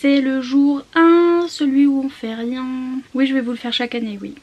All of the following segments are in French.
C'est le jour 1, celui où on fait rien. Oui, je vais vous le faire chaque année, oui.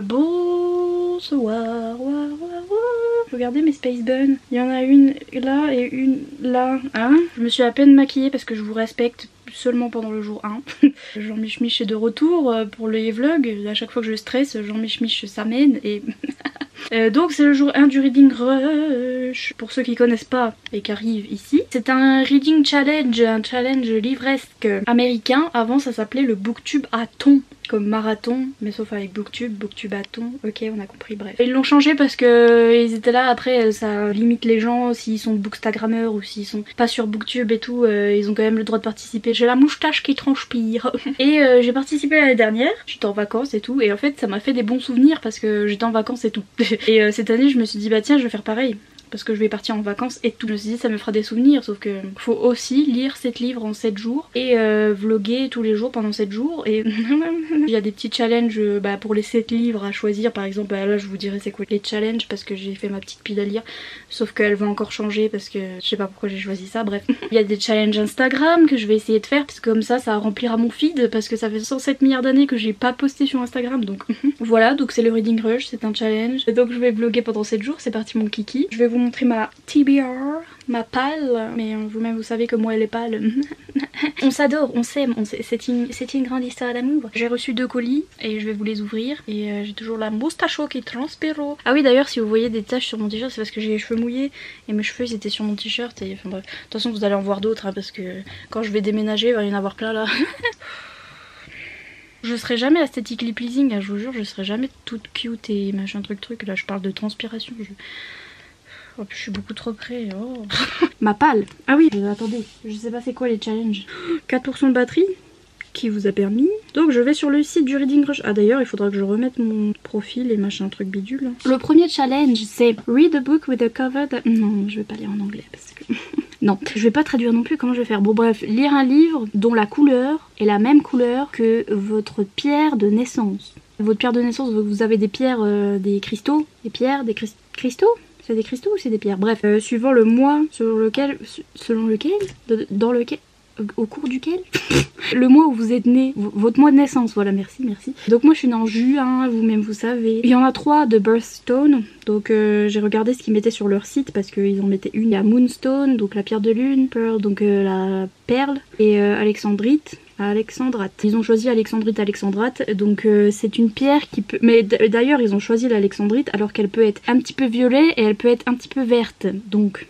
Bonsoir, regardez mes Space Buns. Il y en a une là et une là. Hein, je me suis à peine maquillée parce que je vous respecte seulement pendant le jour 1. Jean-Mich est de retour pour les vlogs. À chaque fois que je stresse, Jean-Mich s'amène et... donc c'est le jour 1 du Reading Rush. Pour ceux qui connaissent pas et qui arrivent ici, c'est un Reading Challenge, un challenge livresque américain. Avant ça s'appelait le Booktube à thon, comme marathon, mais sauf avec Booktube, Booktube à thon, ok on a compris, bref. Ils l'ont changé parce que ils étaient là, après ça limite les gens s'ils sont bookstagrammeurs ou s'ils sont pas sur Booktube et tout, ils ont quand même le droit de participer. J'ai la moustache qui transpire. Et j'ai participé l'année dernière, j'étais en vacances et tout, et en fait ça m'a fait des bons souvenirs parce que j'étais en vacances et tout. Et cette année je me suis dit bah tiens je vais faire pareil. Parce que je vais partir en vacances et tout. Je me suis dit ça me fera des souvenirs, sauf que faut aussi lire 7 livres en 7 jours et vlogger tous les jours pendant 7 jours. Et il y a des petits challenges pour les 7 livres à choisir. Par exemple là je vous dirai c'est quoi les challenges parce que j'ai fait ma petite pile à lire. Sauf qu'elle va encore changer parce que je sais pas pourquoi j'ai choisi ça, bref. Il y a des challenges Instagram que je vais essayer de faire parce que comme ça remplira mon feed. Parce que ça fait 107 milliards d'années que j'ai pas posté sur Instagram, donc voilà. Donc c'est le Reading Rush, c'est un challenge. Et donc je vais vlogger pendant 7 jours, c'est parti mon kiki. Je vais vous montrer ma TBR, ma pâle, mais vous-même vous savez que moi elle est pâle. On s'adore, on s'aime, c'est une grande histoire d'amour. J'ai reçu 2 colis et je vais vous les ouvrir et j'ai toujours la moustache qui transpiro. Ah oui d'ailleurs si vous voyez des taches sur mon t-shirt c'est parce que j'ai les cheveux mouillés et mes cheveux ils étaient sur mon t-shirt et enfin bref. De toute façon vous allez en voir d'autres parce que quand je vais déménager il va y en avoir plein là. Je serai jamais aesthetically pleasing, je vous jure, je serai jamais toute cute et machin truc, là je parle de transpiration. Oh, je suis beaucoup trop près. Oh. Ma pâle. Ah oui, attendez, je sais pas c'est quoi les challenges. 4% de batterie qui vous a permis. Donc je vais sur le site du Reading Rush. Ah d'ailleurs il faudra que je remette mon profil et machin truc bidule. Le premier challenge c'est read a book with a cover that... Non je vais pas lire en anglais parce que... Non, je vais pas traduire non plus, comment je vais faire? Bon bref, lire un livre dont la couleur est la même couleur que votre pierre de naissance. Votre pierre de naissance, vous avez des pierres, des cristaux, des pierres, des cristaux. C'est des cristaux ou c'est des pierres? Bref, suivant le mois selon lequel, dans lequel, au cours duquel le mois où vous êtes né, votre mois de naissance, voilà, merci. Donc moi je suis née en juin, vous-même vous savez. Il y en a 3 de birthstone, donc j'ai regardé ce qu'ils mettaient sur leur site parce qu'ils en mettaient une. Il y a moonstone, donc la pierre de lune, pearl, donc la perle, et alexandrite. Alexandrate. Ils ont choisi alexandrate, donc c'est une pierre qui peut... Mais d'ailleurs ils ont choisi l'alexandrite alors qu'elle peut être un petit peu violet et elle peut être un petit peu verte. Donc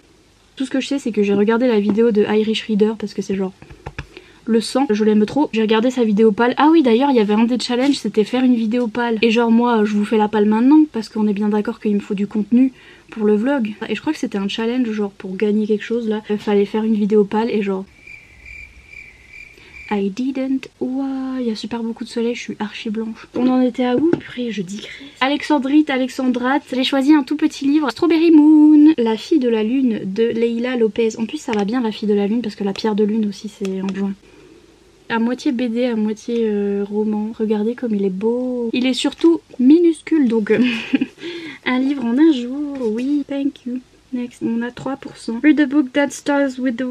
tout ce que je sais c'est que j'ai regardé la vidéo de Irish Reader parce que c'est genre le sang, je l'aime trop. J'ai regardé sa vidéo pâle. Ah oui d'ailleurs il y avait un des challenges, c'était faire une vidéo pâle. Et genre moi je vous fais la pâle maintenant parce qu'on est bien d'accord qu'il me faut du contenu pour le vlog. Et je crois que c'était un challenge genre pour gagner quelque chose là. Il fallait faire une vidéo pâle et genre... I didn't. Ouah, il y a super beaucoup de soleil, je suis archi blanche. On en était à où? Après, je digresse. Alexandrite, Alexandrate. J'ai choisi un tout petit livre, Strawberry Moon, La fille de la lune de Leila Lopez. En plus, ça va bien la fille de la lune parce que la pierre de lune aussi, c'est en juin. À moitié BD, à moitié roman. Regardez comme il est beau. Il est surtout minuscule, donc un livre en un jour. Oui, thank you. Next, on a 3%. Read a book that stars with the...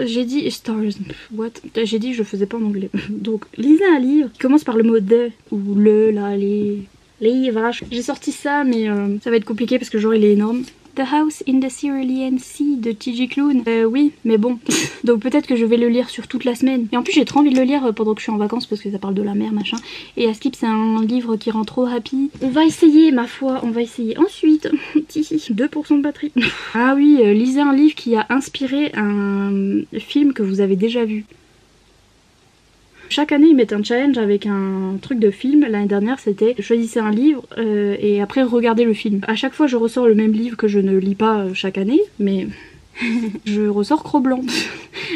J'ai dit stars. What? J'ai dit je faisais pas en anglais. Donc, lisez un livre qui commence par le mot de ou le, là, les vaches. J'ai sorti ça, mais ça va être compliqué parce que genre il est énorme. The House in the Cerulean Sea de T.J. Klune. Oui, mais bon. Donc peut-être que je vais le lire sur toute la semaine. Et en plus j'ai trop envie de le lire pendant que je suis en vacances parce que ça parle de la mer, machin. Et Askip c'est un livre qui rend trop happy. On va essayer, ma foi, on va essayer. Ensuite, 2% de batterie. Ah oui, lisez un livre qui a inspiré un film que vous avez déjà vu. Chaque année ils mettent un challenge avec un truc de film. L'année dernière c'était choisissez un livre et après regardez le film. À chaque fois je ressors le même livre que je ne lis pas chaque année, mais je ressors Cro-Blanc.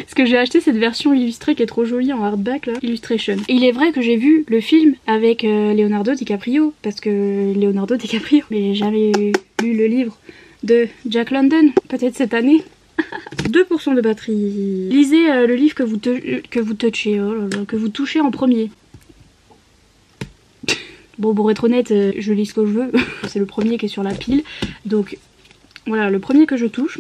Parce que j'ai acheté cette version illustrée qui est trop jolie en hardback là, Illustration. Et il est vrai que j'ai vu le film avec Leonardo DiCaprio, parce que Leonardo DiCaprio, mais j'avais lu le livre de Jack London, peut-être cette année. 2% de batterie. Lisez le livre que vous touchez, oh là là, que vous touchez en premier. Bon, pour être honnête, je lis ce que je veux. C'est le premier qui est sur la pile. Donc, voilà, le premier que je touche.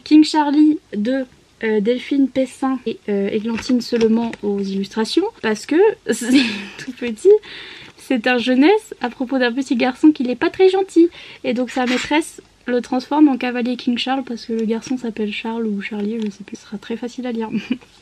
King Charlie de Delphine Pessin et Églantine Seulement aux illustrations. Parce que c'est tout petit. C'est un jeunesse à propos d'un petit garçon qui n'est pas très gentil. Et donc sa maîtresse le transforme en cavalier King Charles parce que le garçon s'appelle Charles ou Charlier, je sais plus. Ce sera très facile à lire.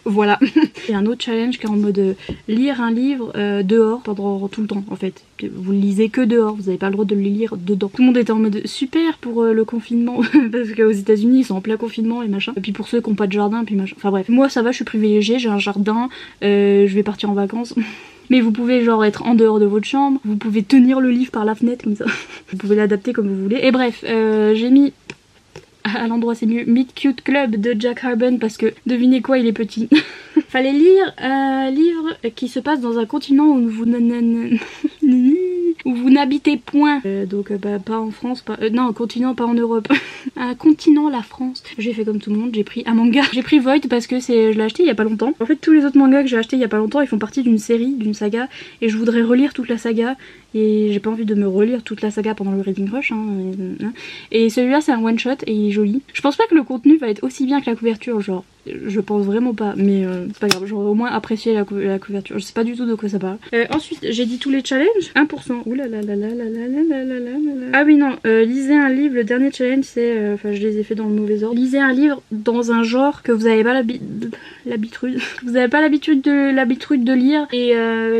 Voilà. Il y a un autre challenge qui est en mode lire un livre dehors pendant tout le temps en fait. Vous le lisez que dehors, vous n'avez pas le droit de le lire dedans. Tout le monde était en mode super pour le confinement parce qu'aux États-Unis ils sont en plein confinement et machin. Et puis pour ceux qui n'ont pas de jardin, puis machin. Enfin bref, moi ça va, je suis privilégiée, j'ai un jardin, je vais partir en vacances. Mais vous pouvez genre être en dehors de votre chambre, vous pouvez tenir le livre par la fenêtre comme ça. Vous pouvez l'adapter comme vous voulez. Et bref, j'ai mis à l'endroit c'est mieux Meet Cute Club de Jack Harben parce que devinez quoi, il est petit. Fallait lire un livre qui se passe dans un continent où vous n'habitez point. Donc pas en France, non un continent, pas en Europe. Un continent, la France. J'ai fait comme tout le monde, j'ai pris un manga. J'ai pris Void parce que je l'ai acheté il y a pas longtemps. En fait tous les autres mangas que j'ai achetés il y a pas longtemps ils font partie d'une série, d'une saga. Et je voudrais relire toute la saga. Et j'ai pas envie de me relire toute la saga pendant le reading rush. Et celui-là c'est un one shot et il est joli. Je pense pas que le contenu va être aussi bien que la couverture, genre. Je pense vraiment pas, mais c'est pas grave, j'aurais au moins apprécié la couverture. Je sais pas du tout de quoi ça parle. Ensuite, j'ai dit tous les challenges. 1%. Ah oui, non, lisez un livre. Le dernier challenge, c'est. Enfin, je les ai fait dans le mauvais ordre. Lisez un livre dans un genre que vous avez pas l'habitude. Vous avez pas l'habitude de lire et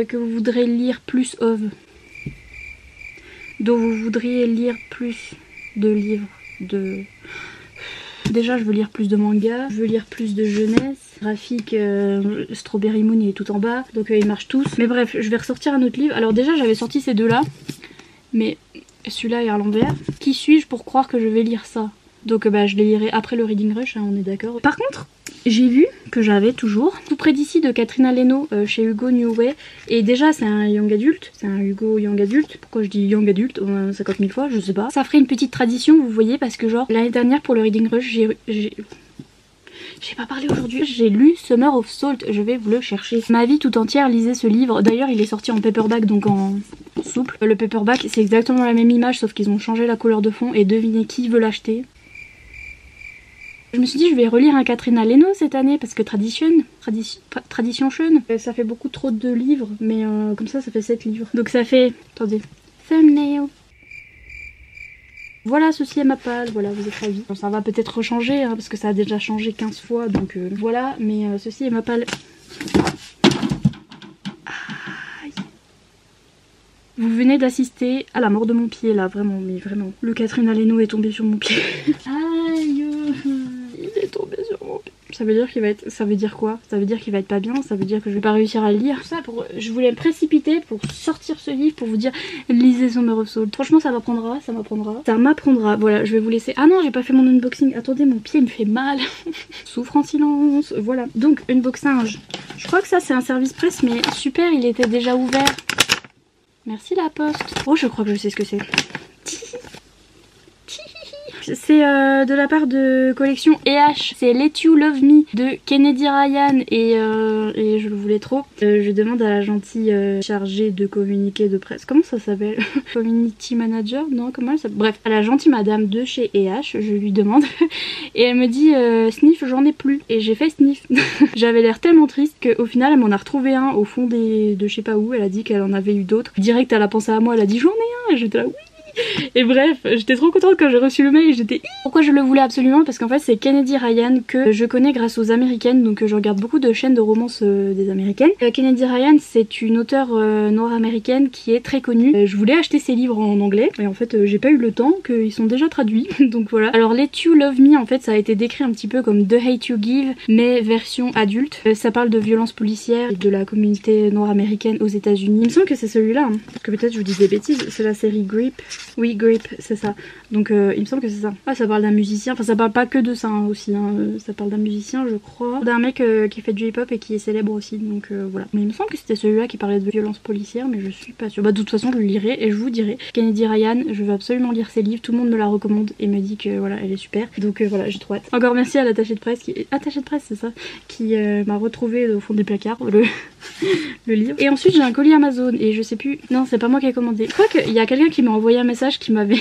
que vous voudrez lire plus of. Donc, vous voudriez lire plus de livres de. Déjà je veux lire plus de mangas, je veux lire plus de jeunesse, graphique, Strawberry Moon il est tout en bas, donc ils marchent tous. Mais bref, je vais ressortir un autre livre. Alors déjà j'avais sorti ces deux là, mais celui-là est à l'envers. Qui suis-je pour croire que je vais lire ça? Donc je les lirai après le reading rush, hein, on est d'accord. Par contre, j'ai vu que j'avais toujours Tout près d'ici de Katrina Leno chez Hugo New Way. Et déjà c'est un young adulte, c'est un Hugo young adulte. Pourquoi je dis young adulte 50 000 fois, je sais pas. Ça ferait une petite tradition, vous voyez, parce que genre l'année dernière pour le reading rush j'ai pas parlé aujourd'hui. J'ai lu Summer of Salt, je vais vous le chercher. Ma vie tout entière lisait ce livre. D'ailleurs il est sorti en paperback, donc en souple. Le paperback c'est exactement la même image sauf qu'ils ont changé la couleur de fond et devinez qui veut l'acheter. Je me suis dit je vais relire un Katrina Lenno cette année parce que Tradition ça fait beaucoup trop de livres mais comme ça fait 7 livres. Donc ça fait... Attendez. Thumbnail. Voilà, ceci est ma palle, voilà, vous êtes ravis. Bon, ça va peut-être rechanger hein, parce que ça a déjà changé 15 fois donc voilà, mais ceci est ma palle. Aïe. Vous venez d'assister à la mort de mon pied là, vraiment, mais vraiment. Le Katrina Lenno est tombé sur mon pied. Aïe. Il est tombé sur mon pied. Ça veut dire qu'il va être... Ça veut dire quoi? Ça veut dire qu'il va être pas bien, ça veut dire que je vais pas réussir à le lire. Ça pour... Je voulais me précipiter pour sortir ce livre, pour vous dire lisez Summer of Soul. Franchement ça m'apprendra, ça m'apprendra. Ça m'apprendra. Voilà, je vais vous laisser... Ah non, j'ai pas fait mon unboxing. Attendez, mon pied me fait mal. Souffre en silence. Voilà. Donc, unboxing. Je crois que ça c'est un service presse, mais super, il était déjà ouvert. Merci la poste. Oh, je crois que je sais ce que c'est. C'est de la part de collection EH. C'est Let You Love Me de Kennedy Ryan et je le voulais trop. Je demande à la gentille chargée de communiqué de presse. Comment ça s'appelle? Community Manager? Non, comment elle s'appelle? Bref, à la gentille madame de chez EH, je lui demande. Et elle me dit sniff, j'en ai plus. Et j'ai fait sniff. J'avais l'air tellement triste qu'au final, elle m'en a retrouvé un au fond de je sais pas où. Elle a dit qu'elle en avait eu d'autres. Direct, elle a pensé à moi. Elle a dit j'en ai un. Et j'étais là oui. Et bref, j'étais trop contente quand j'ai reçu le mail, j'étais... Pourquoi je le voulais absolument? Parce qu'en fait c'est Kennedy Ryan que je connais grâce aux américaines, donc je regarde beaucoup de chaînes de romances des américaines. Kennedy Ryan c'est une auteure nord-américaine qui est très connue. Je voulais acheter ses livres en anglais, et en fait j'ai pas eu le temps, qu'ils sont déjà traduits, donc voilà. Alors Let You Love Me en fait ça a été décrit un petit peu comme The Hate You Give, mais version adulte. Ça parle de violences policières et de la communauté nord-américaine aux États-Unis. Il me semble que c'est celui-là, hein. Parce que peut-être je vous dis des bêtises, c'est la série Grip. Oui, Grip, c'est ça. Donc il me semble que c'est ça. Ah, ça parle d'un musicien. Enfin, ça parle pas que de ça hein, aussi. Hein. Ça parle d'un musicien, je crois. D'un mec qui fait du hip-hop et qui est célèbre aussi. Donc voilà. Mais il me semble que c'était celui-là qui parlait de violence policière, mais je suis pas sûre. Bah, de toute façon, je le lirai et je vous dirai. Kennedy Ryan, je veux absolument lire ses livres. Tout le monde me la recommande et me dit que voilà, elle est super. Donc voilà, j'ai trop hâte. Encore merci à l'attaché de presse attaché de presse, c'est ça, qui m'a retrouvé au fond des placards le livre. Et ensuite, j'ai un colis Amazon et je sais plus. Non, c'est pas moi qui ai commandé. Je crois qu'il y a quelqu'un qui m'a envoyé un message qui m'avait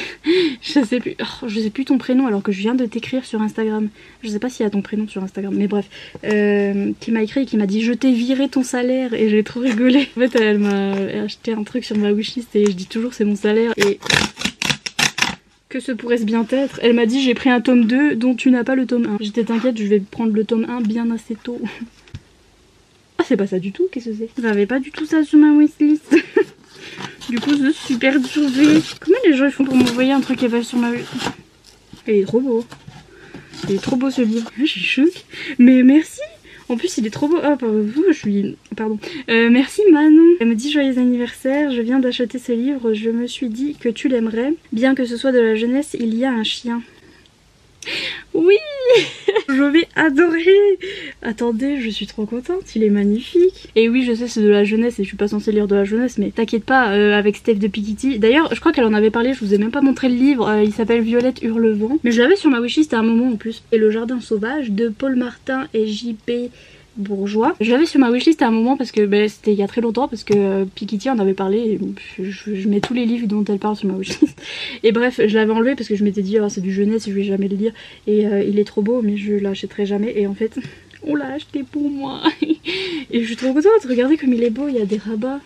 je sais plus ton prénom alors que je viens de t'écrire sur Instagram. Je sais pas s'il y a ton prénom sur Instagram, mais bref, qui m'a écrit et qui m'a dit je t'ai viré ton salaire et j'ai trop rigolé. En fait elle m'a acheté un truc sur ma wishlist et je dis toujours c'est mon salaire et que ce pourrait bien être. Elle m'a dit j'ai pris un tome 2 dont tu n'as pas le tome 1. J'étais t'inquiète, je vais prendre le tome 1 bien assez tôt. Ah c'est pas ça du tout, qu'est-ce que c'est? J'avais pas du tout ça sur ma wishlist. Du coup je suis perturbée. Comment les gens ils font pour m'envoyer un truc qui est pas sur ma... Il est trop beau. Il est trop beau ce livre. Je suis choquée. Mais merci. En plus il est trop beau. Ah pardon, je suis... Pardon. Merci Manon. Elle me dit joyeux anniversaire. Je viens d'acheter ce livre. Je me suis dit que tu l'aimerais. Bien que ce soit de la jeunesse, il y a un chien. Oui. Je vais adorer. Attendez, je suis trop contente, il est magnifique. Et oui, je sais, c'est de la jeunesse et je suis pas censée lire de la jeunesse, mais t'inquiète pas, avec Steph de Piketty. D'ailleurs, je crois qu'elle en avait parlé, je vous ai même pas montré le livre, il s'appelle Violette Hurlevent. Mais je l'avais sur ma wishlist à un moment en plus. Et Le Jardin Sauvage de Paul Martin et J.P. Bourgeois. Je l'avais sur ma wishlist à un moment parce que c'était il y a très longtemps parce que Piketty en avait parlé et je mets tous les livres dont elle parle sur ma wishlist. Et bref, je l'avais enlevé parce que je m'étais dit oh, c'est du jeunesse et je vais jamais le lire et il est trop beau mais je l'achèterai jamais et en fait on l'a acheté pour moi. Et je suis trop contente, regardez comme il est beau, il y a des rabats.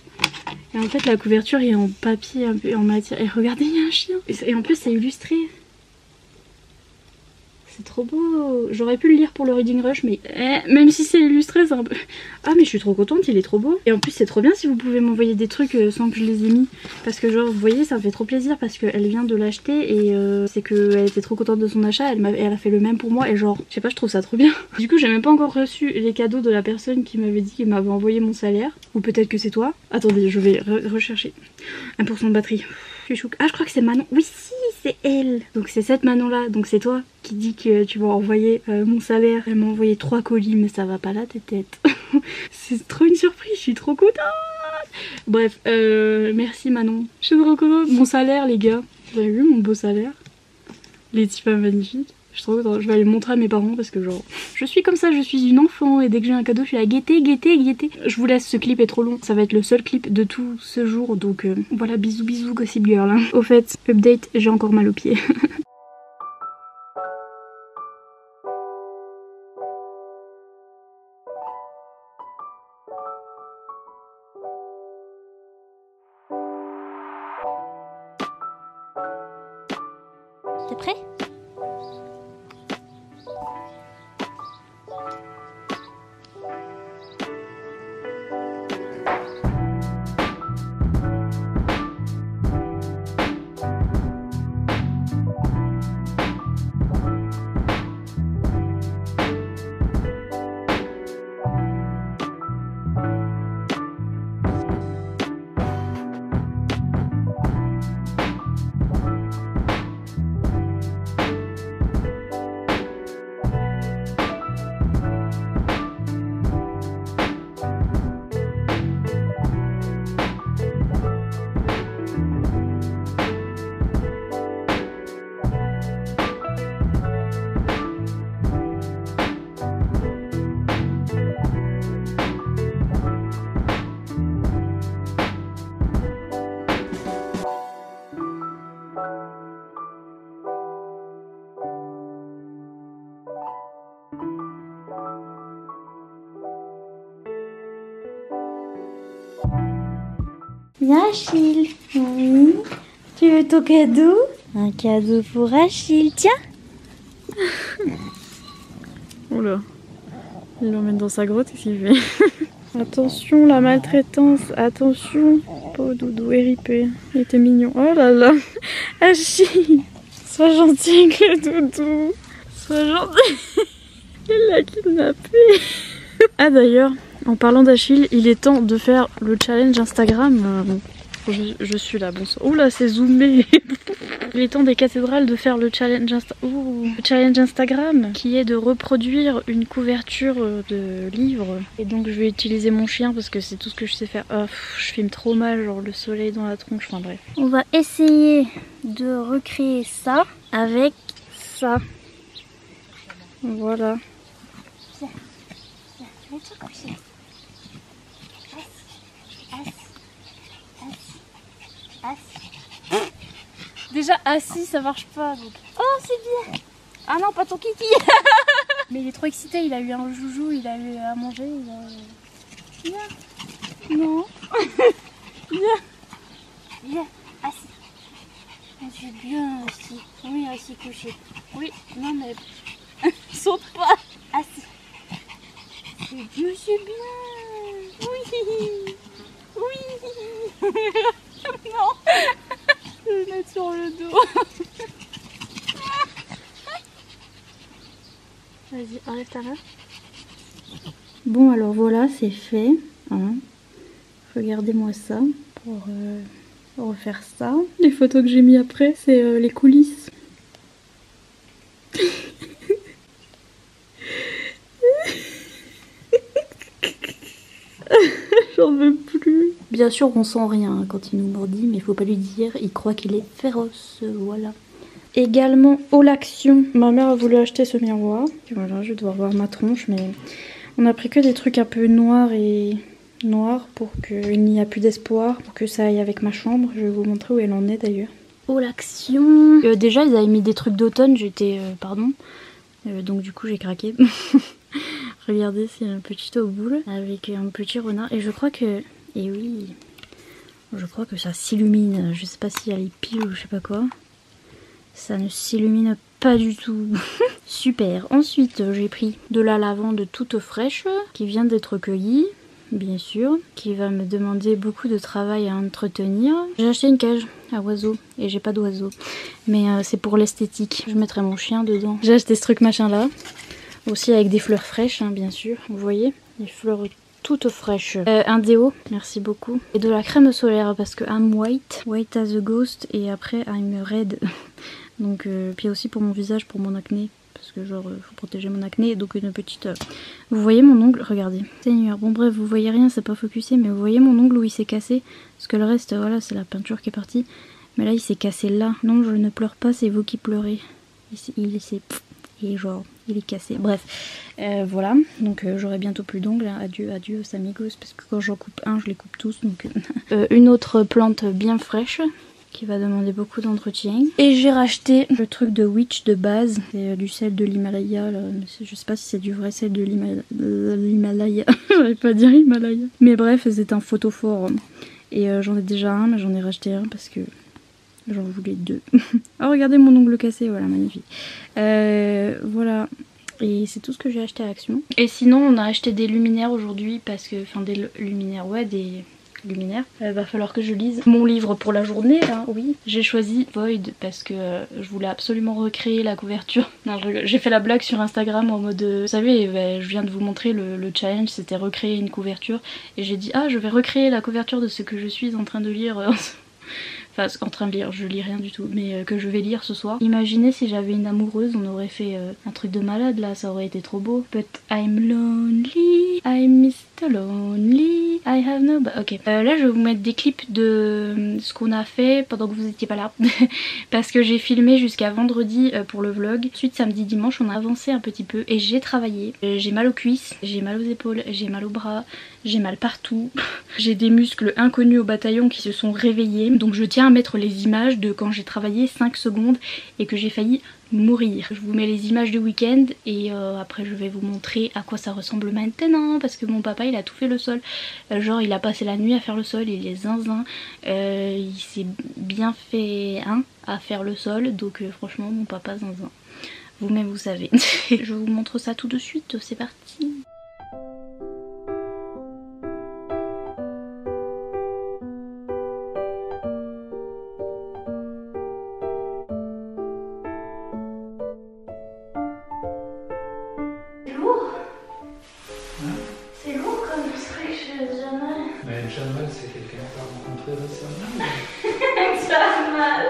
Et en fait la couverture est en papier un peu en matière et regardez il y a un chien et en plus c'est illustré. C'est trop beau. J'aurais pu le lire pour le Reading Rush mais même si c'est illustré c'est un peu... Ah mais je suis trop contente, il est trop beau. Et en plus c'est trop bien si vous pouvez m'envoyer des trucs sans que je les ai mis. Parce que genre vous voyez ça me fait trop plaisir parce qu'elle vient de l'acheter et c'est qu'elle était trop contente de son achat. Elle a fait le même pour moi et genre je sais pas, je trouve ça trop bien. Du coup j'ai même pas encore reçu les cadeaux de la personne qui m'avait dit qu'il m'avait envoyé mon salaire. Ou peut-être que c'est toi. Attendez je vais rechercher. 1% de batterie. Ah je crois que c'est Manon. Oui si c'est elle. Donc c'est cette Manon là. Donc c'est toi qui dit que tu vas envoyer mon salaire. Elle m'a envoyé 3 colis mais ça va pas là tes têtes. C'est trop une surprise, je suis trop contente. Bref, merci Manon. Je suis trop contente. Mon salaire les gars. Vous avez vu mon beau salaire? Les types magnifiques. Je trouve que je vais aller le montrer à mes parents parce que genre je suis comme ça, je suis une enfant et dès que j'ai un cadeau je suis à guetter. Je vous laisse, ce clip est trop long, ça va être le seul clip de tout ce jour donc voilà, bisous Gossip Girl. Hein. Au fait, update, j'ai encore mal aux pieds. T'es prêt? Bien Achille, oui. Tu veux ton cadeau? Un cadeau pour Achille, tiens. Oula, il l'emmène dans sa grotte et s'il fait. Attention la maltraitance, attention. Pauvre doudou, RIP, il était mignon. Oh là là, Achille, sois gentil avec le doudou. Sois gentil. Il l'a kidnappé. Ah d'ailleurs, en parlant d'Achille, il est temps de faire le challenge Instagram. Je suis là, bonsoir. Oula, c'est zoomé. Il est temps des cathédrales de faire le challenge, Instagram, qui est de reproduire une couverture de livre. Et donc je vais utiliser mon chien parce que c'est tout ce que je sais faire. Oh, je filme trop mal, genre le soleil dans la tronche, enfin bref. On va essayer de recréer ça avec ça. Voilà. Déjà assis ça marche pas donc. Oh c'est bien. Ah non pas ton kiki. Mais il est trop excité, il a eu un joujou, il a eu à manger, il a... Viens. Non. Viens. Viens, assis. C'est bien assis. Oui, assis couché. Oui, non mais... Saute pas. Assis. C'est bien, c'est bien. Oui. Oui. Non. Je vais le mettre sur le dos. Vas-y, arrête ta main. Bon alors voilà, c'est fait. Hein. Regardez-moi ça pour refaire ça. Les photos que j'ai mis après, c'est les coulisses. J'en veux plus. Bien sûr, on sent rien quand il nous mordit, mais il faut pas lui dire, il croit qu'il est féroce, voilà. Également, Olaction. Ma mère a voulu acheter ce miroir. Voilà, je vais devoir voir ma tronche, mais on a pris que des trucs un peu noirs et noirs pour qu'il n'y a plus d'espoir, pour que ça aille avec ma chambre. Je vais vous montrer où elle en est d'ailleurs. Olaction. Déjà, ils avaient mis des trucs d'automne, j'étais... pardon. Donc du coup, j'ai craqué. Regardez, c'est un petit boule avec un petit renard. Et je crois que... Et oui... Je crois que ça s'illumine. Je sais pas s'il y a les piles ou je sais pas quoi. Ça ne s'illumine pas du tout. Super. Ensuite, j'ai pris de la lavande toute fraîche qui vient d'être cueillie, bien sûr, qui va me demander beaucoup de travail à entretenir. J'ai acheté une cage à oiseaux et j'ai pas d'oiseaux, mais c'est pour l'esthétique. Je mettrai mon chien dedans. J'ai acheté ce truc machin là, aussi avec des fleurs fraîches, hein, bien sûr. Vous voyez, des fleurs toutes fraîches. Un déo, merci beaucoup. Et de la crème solaire parce que I'm white as a ghost et après I'm red. Donc, puis aussi pour mon visage, pour mon acné. Parce que genre, faut protéger mon acné. Donc une petite... Vous voyez mon ongle? Regardez. Seigneur. Bon bref, vous voyez rien, c'est pas focusé. Mais vous voyez mon ongle où il s'est cassé? Parce que le reste, voilà, c'est la peinture qui est partie. Mais là, il s'est cassé là. Non, je ne pleure pas, c'est vous qui pleurez. Il s'est et genre il est cassé. Bref, voilà, donc j'aurai bientôt plus d'ongles, hein. Adieu, adieu amigos, parce que quand j'en coupe un, je les coupe tous. Donc une autre plante bien fraîche qui va demander beaucoup d'entretien. Et j'ai racheté le truc de witch de base, c'est du sel de l'Himalaya, je sais pas si c'est du vrai sel de l'Himalaya, j'arrive pas à dire Himalaya. Mais bref, c'est un photophore. Et j'en ai déjà un, mais j'en ai racheté un parce que j'en voulais 2. Oh regardez mon ongle cassé, voilà, magnifique. Voilà. Et c'est tout ce que j'ai acheté à Action. Et sinon on a acheté des luminaires aujourd'hui parce que... Enfin des luminaires, ouais, des... luminaire. Va falloir que je lise mon livre pour la journée, hein, oui. J'ai choisi Void parce que je voulais absolument recréer la couverture. Non, j'ai fait la blague sur Instagram en mode... vous savez, je viens de vous montrer le challenge, c'était recréer une couverture. Et j'ai dit, ah, je vais recréer la couverture de ce que je suis en train de lire. Enfin, en train de lire, je lis rien du tout, mais que je vais lire ce soir. Imaginez si j'avais une amoureuse, on aurait fait un truc de malade là, ça aurait été trop beau. But I'm lonely, I'm Mr. Lonely, I have no... Ok, là je vais vous mettre des clips de ce qu'on a fait pendant que vous étiez pas là. Parce que j'ai filmé jusqu'à vendredi pour le vlog. Ensuite samedi, dimanche, on a avancé un petit peu et j'ai travaillé. J'ai mal aux cuisses, j'ai mal aux épaules, j'ai mal aux bras, j'ai mal partout. J'ai des muscles inconnus au bataillon qui se sont réveillés. Donc je tiens à mettre les images de quand j'ai travaillé 5 secondes et que j'ai failli mourir. Je vous mets les images du week-end et après je vais vous montrer à quoi ça ressemble maintenant parce que mon papa il a tout fait le sol. Genre il a passé la nuit à faire le sol, il est zinzin. Il s'est bien fait à faire le sol, donc franchement mon papa zinzin. Vous-même vous savez. Je vous montre ça tout de suite, c'est parti. Jamal, c'est quelqu'un que tu as rencontré récemment. Jamal.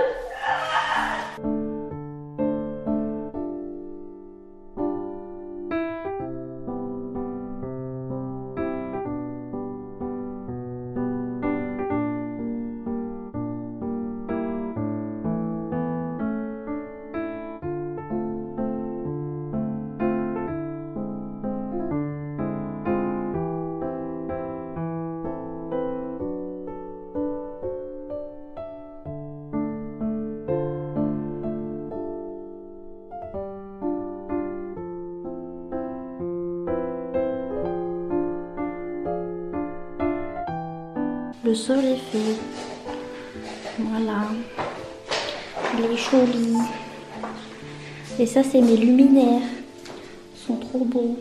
Le sol est fait. Voilà. Il est joli. Et ça c'est mes luminaires. Ils sont trop beaux.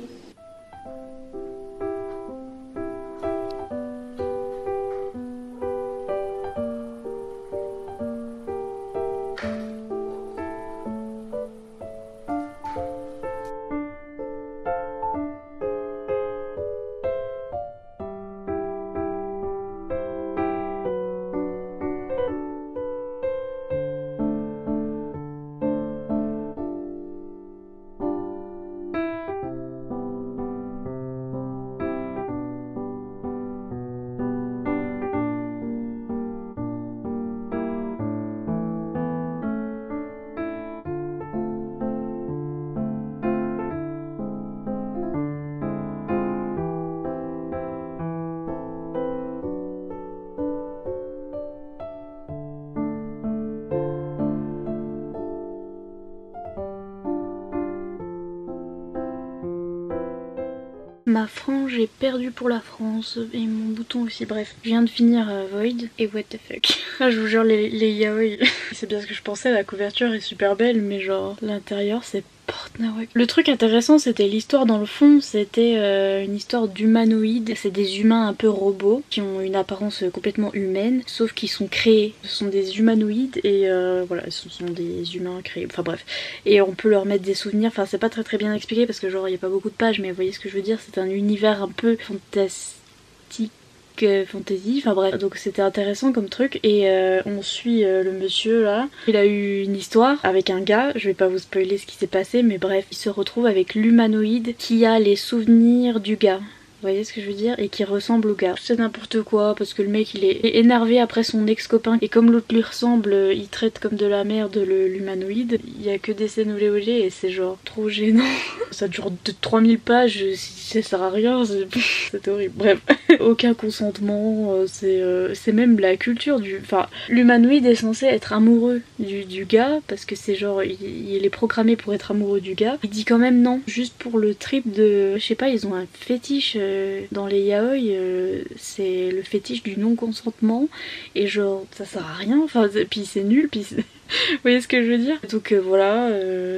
Ma frange est perdue pour la France et mon bouton aussi, bref. Je viens de finir Void et what the fuck. Ah, je vous jure les yaoi. C'est bien ce que je pensais, la couverture est super belle mais genre l'intérieur c'est porte-nawak. Le truc intéressant c'était l'histoire dans le fond, c'était une histoire d'humanoïdes. C'est des humains un peu robots qui ont une apparence complètement humaine sauf qu'ils sont créés. Ce sont des humanoïdes et voilà, ce sont des humains créés, enfin bref. Et on peut leur mettre des souvenirs, enfin c'est pas très bien expliqué parce que genre il n'y a pas beaucoup de pages mais vous voyez ce que je veux dire, c'est un univers un peu fantastique. Fantasy, enfin bref, donc c'était intéressant comme truc et on suit le monsieur là, il a eu une histoire avec un gars, je vais pas vous spoiler ce qui s'est passé mais bref, il se retrouve avec l'humanoïde qui a les souvenirs du gars. Vous voyez ce que je veux dire? Et qui ressemble au gars. C'est n'importe quoi parce que le mec il est énervé après son ex-copain et comme l'autre lui ressemble, il traite comme de la merde l'humanoïde. Il y a que des scènes olé olé et c'est genre trop gênant. Ça dure 3000 pages, ça sert à rien, c'est horrible. Bref, aucun consentement, c'est même la culture du... Enfin, l'humanoïde est censé être amoureux du gars parce que c'est genre, il est programmé pour être amoureux du gars. Il dit quand même non, juste pour le trip de... Je sais pas, ils ont un fétiche dans les yaoi, c'est le fétiche du non-consentement et genre ça sert à rien, enfin puis c'est nul, puis vous voyez ce que je veux dire? Donc voilà,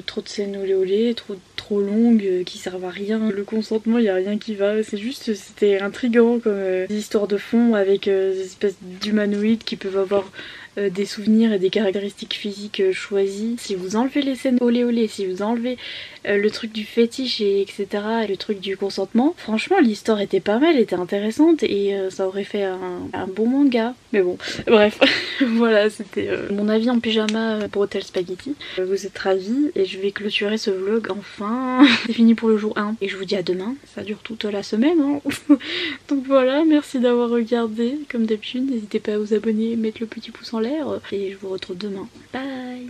trop de scènes olé olé, trop longues qui servent à rien. Le consentement, il y a rien qui va, c'est juste, c'était intriguant comme des histoires de fond avec des espèces d'humanoïdes qui peuvent avoir des souvenirs et des caractéristiques physiques choisies. Si vous enlevez les scènes olé olé, si vous enlevez le truc du fétiche et etc, et le truc du consentement, franchement l'histoire était pas mal, était intéressante et ça aurait fait un bon manga. Mais bon, bref, voilà, c'était mon avis en pyjama pour Hotel Spaghetti. Vous êtes ravis et je vais clôturer ce vlog enfin. C'est fini pour le jour 1 et je vous dis à demain, ça dure toute la semaine hein. Donc voilà, merci d'avoir regardé comme d'habitude, n'hésitez pas à vous abonner, mettre le petit pouce en l'air et je vous retrouve demain. Bye.